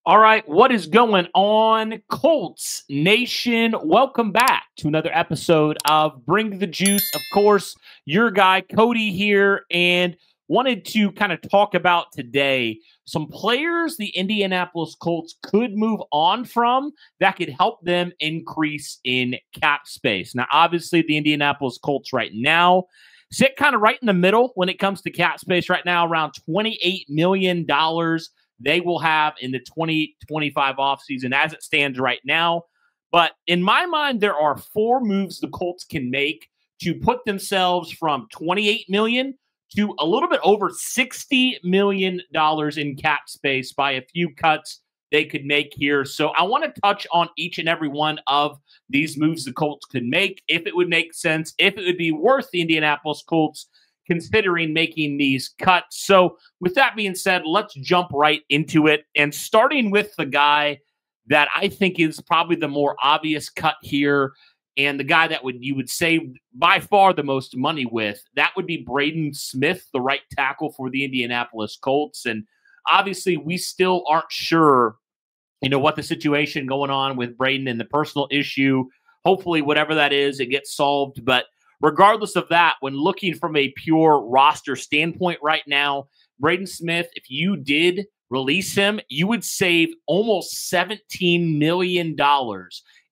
All right, what is going on, Colts Nation? Welcome back to another episode of Bring the Juice. Of course, your guy Cody here, and wanted to kind of talk about today some players the Indianapolis Colts could move on from that could help them increase in cap space. Now, obviously, the Indianapolis Colts right now sit kind of right in the middle when it comes to cap space right now, around $28 million they will have in the 2025 offseason as it stands right now. But in my mind, there are four moves the Colts can make to put themselves from $28 million to a little bit over $60 million in cap space by a few cuts they could make here. So I want to touch on each and every one of these moves the Colts could make, if it would make sense, if it would be worth the Indianapolis Colts considering making these cuts. So with that being said, let's jump right into it. And starting with the guy that I think is probably the more obvious cut here, and the guy that you would save by far the most money with, that would be Braden Smith, the right tackle for the Indianapolis Colts. And obviously we still aren't sure, what the situation going on with Braden and the personal issue. Hopefully whatever that is, it gets solved. But regardless of that, when looking from a pure roster standpoint right now, Braden Smith, if you did release him, you would save almost $17 million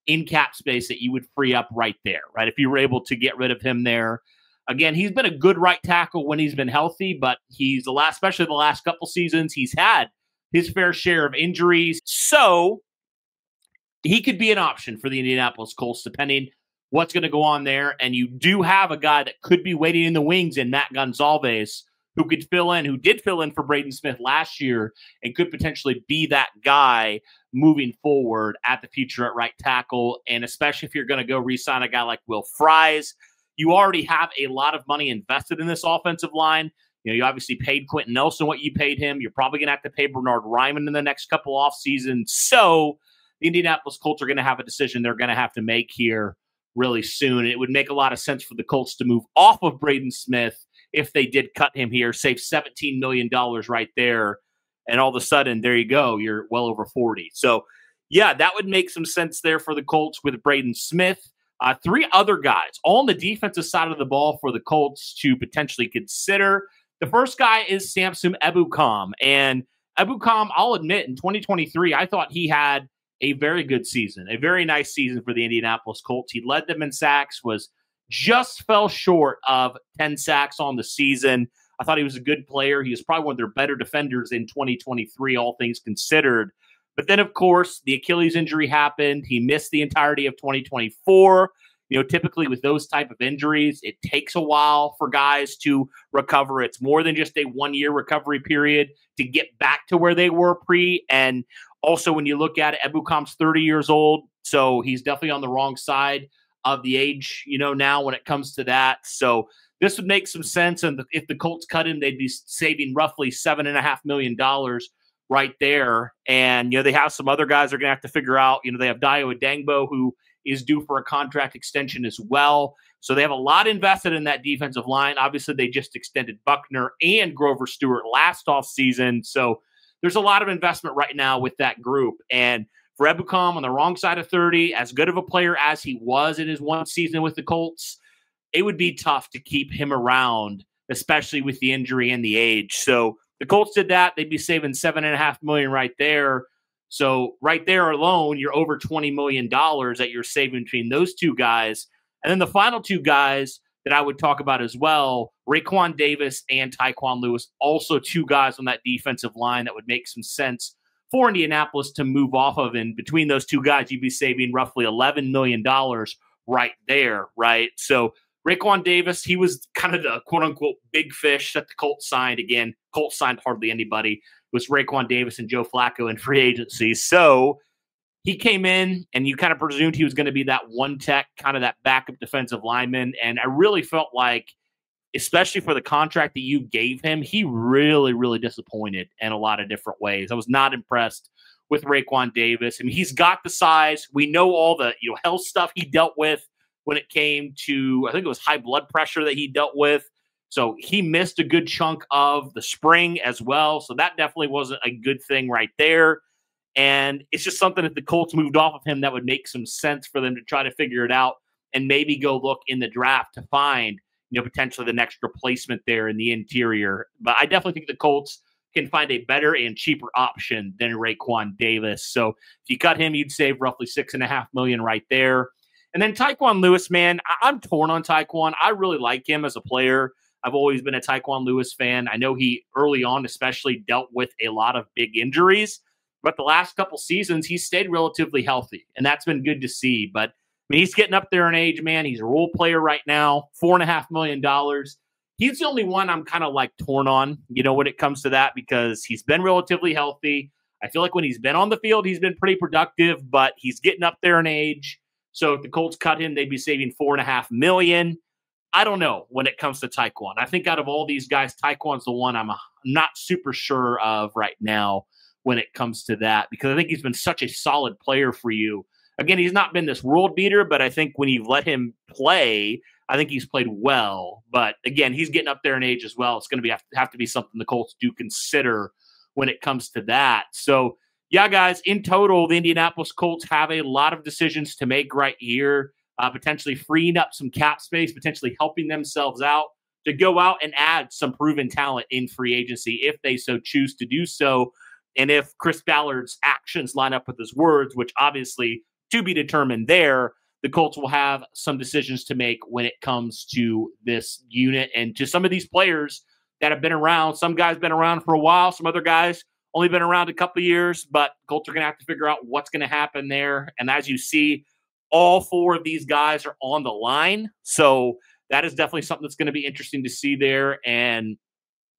in cap space that you would free up right there, right? If you were able to get rid of him there. Again, he's been a good right tackle when he's been healthy, but especially the last couple seasons, he's had his fair share of injuries. So he could be an option for the Indianapolis Colts, depending what's going to go on there. And you do have a guy that could be waiting in the wings in Matt Gonzalez, who did fill in for Braden Smith last year and could potentially be that guy moving forward at the future at right tackle. And especially if you're going to go re-sign a guy like Will Fries, you already have a lot of money invested in this offensive line. You obviously paid Quentin Nelson what you paid him. You're probably going to have to pay Bernard Ryman in the next couple off seasons. So the Indianapolis Colts are going to have a decision they're going to have to make here really soon. It would make a lot of sense for the Colts to move off of Braden Smith if they did cut him here, save $17 million right there. And all of a sudden, there you go. You're well over 40. So, yeah, that would make some sense there for the Colts with Braden Smith. Three other guys, all on the defensive side of the ball for the Colts to potentially consider. The first guy is Samson Ebukam. And Ebukam, I'll admit, in 2023, I thought he had a very good season, a very nice season for the Indianapolis Colts. He led them in sacks, just fell short of 10 sacks on the season. I thought he was a good player. He was probably one of their better defenders in 2023, all things considered. But then, of course, the Achilles injury happened. He missed the entirety of 2024. Typically with those type of injuries, it takes a while for guys to recover. It's more than just a one-year recovery period to get back to where they were pre. And also, when you look at it, Ebukam's 30 years old, so he's definitely on the wrong side of the age, now when it comes to that. So this would make some sense. And if the Colts cut him, they'd be saving roughly $7.5 million right there. And, they have some other guys they're going to have to figure out. They have Dayo Adangbo, who is due for a contract extension as well. So they have a lot invested in that defensive line. Obviously, they just extended Buckner and Grover Stewart last offseason. So there's a lot of investment right now with that group. And for Ebukam on the wrong side of 30, as good of a player as he was in his one season with the Colts, it would be tough to keep him around, especially with the injury and the age. So the Colts did that. They'd be saving $7.5 million right there. So right there alone, you're over $20 million that you're saving between those two guys. And then the final two guys that I would talk about as well, Raekwon Davis and Tyquan Lewis, also two guys on that defensive line that would make some sense for Indianapolis to move off of. And between those two guys, you'd be saving roughly $11 million right there, right? So Raekwon Davis, he was kind of the quote-unquote big fish that the Colts signed. Again, Colts signed hardly anybody. It was Raekwon Davis and Joe Flacco in free agency. So he came in, and you kind of presumed he was going to be that one tech, kind of that backup defensive lineman. And I really felt like, especially for the contract that you gave him, he really, really disappointed in a lot of different ways. I was not impressed with Raekwon Davis. I mean, he's got the size. We know all the health stuff he dealt with when it came to, I think it was high blood pressure that he dealt with. So he missed a good chunk of the spring as well. So that definitely wasn't a good thing right there. And it's just something if the Colts moved off of him that would make some sense for them to try to figure it out and maybe go look in the draft to find, potentially the next replacement there in the interior. But I definitely think the Colts can find a better and cheaper option than Raekwon Davis. So if you cut him, you'd save roughly $6.5 million right there. And then Tyquan Lewis, man, I'm torn on Tyquan. I really like him as a player. I've always been a Tyquan Lewis fan. I know he early on especially dealt with a lot of big injuries, but the last couple seasons he's stayed relatively healthy, and that's been good to see. But I mean, he's getting up there in age, man. He's a role player right now, $4.5 million. He's the only one I'm kind of like torn on, when it comes to that, because he's been relatively healthy. I feel like when he's been on the field, he's been pretty productive, but he's getting up there in age. So if the Colts cut him, they'd be saving $4.5 million. I don't know when it comes to Tyquan. I think out of all these guys, Tyquan's the one I'm not super sure of right now when it comes to that, because I think he's been such a solid player for you. Again, he's not been this world beater, but I think when you've let him play, I think he's played well. But again, he's getting up there in age as well. It's going to have to be something the Colts do consider when it comes to that. So, yeah, guys, in total, the Indianapolis Colts have a lot of decisions to make right here, potentially freeing up some cap space, potentially helping themselves out to go out and add some proven talent in free agency if they so choose to do so. And if Chris Ballard's actions line up with his words, which obviously to be determined there, the Colts will have some decisions to make when it comes to this unit and to some of these players that have been around. Some guys been around for a while. Some other guys only been around a couple of years, but Colts are going to have to figure out what's going to happen there. And as you see, all four of these guys are on the line. So that is definitely something that's going to be interesting to see there. And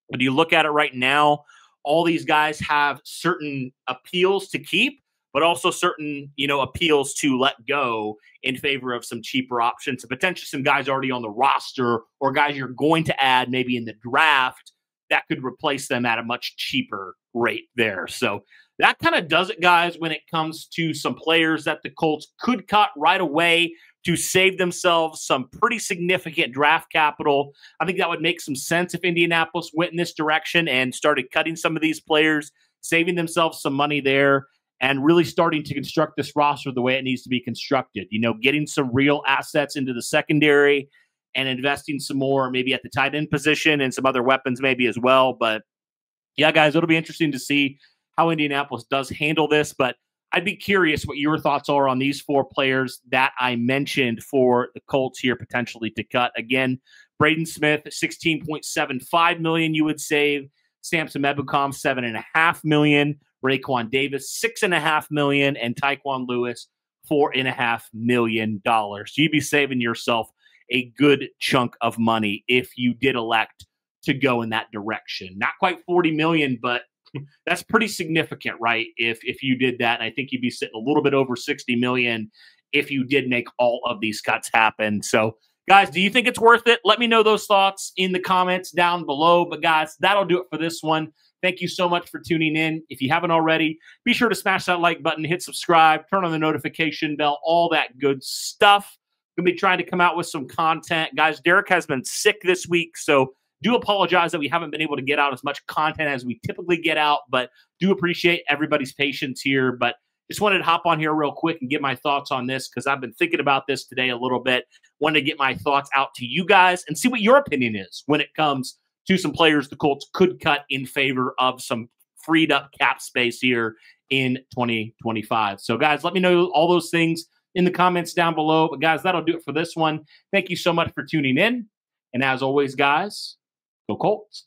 when you look at it right now, all these guys have certain appeals to keep, but also certain, appeals to let go in favor of some cheaper options, and potentially some guys already on the roster or guys you're going to add maybe in the draft that could replace them at a much cheaper rate there. So that kind of does it, guys, when it comes to some players that the Colts could cut right away to save themselves some pretty significant draft capital. I think that would make some sense if Indianapolis went in this direction and started cutting some of these players, saving themselves some money there, and really starting to construct this roster the way it needs to be constructed. Getting some real assets into the secondary and investing some more maybe at the tight end position and some other weapons maybe as well. But yeah, guys, it'll be interesting to see how Indianapolis does handle this. But I'd be curious what your thoughts are on these four players that I mentioned for the Colts here potentially to cut. Again, Braden Smith, $16.75 million you would save. Samson Ebukam, $7.5 million. Raekwon Davis, $6.5 million. And Tyquan Lewis, $4.5 million. So you'd be saving yourself a good chunk of money if you did elect to go in that direction. Not quite $40 million, but that's pretty significant, right? If you did that, and I think you'd be sitting a little bit over $60 million if you did make all of these cuts happen. So, guys, do you think it's worth it? Let me know those thoughts in the comments down below. But, guys, that'll do it for this one. Thank you so much for tuning in. If you haven't already, be sure to smash that like button, hit subscribe, turn on the notification bell, all that good stuff. Going to be trying to come out with some content. Guys, Derek has been sick this week, so do apologize that we haven't been able to get out as much content as we typically get out, but do appreciate everybody's patience here. But just wanted to hop on here real quick and get my thoughts on this because I've been thinking about this today a little bit. Wanted to get my thoughts out to you guys and see what your opinion is when it comes to some players the Colts could cut in favor of some freed up cap space here in 2025. So, guys, let me know all those things in the comments down below. But, guys, that'll do it for this one. Thank you so much for tuning in. And as always, guys, go Colts.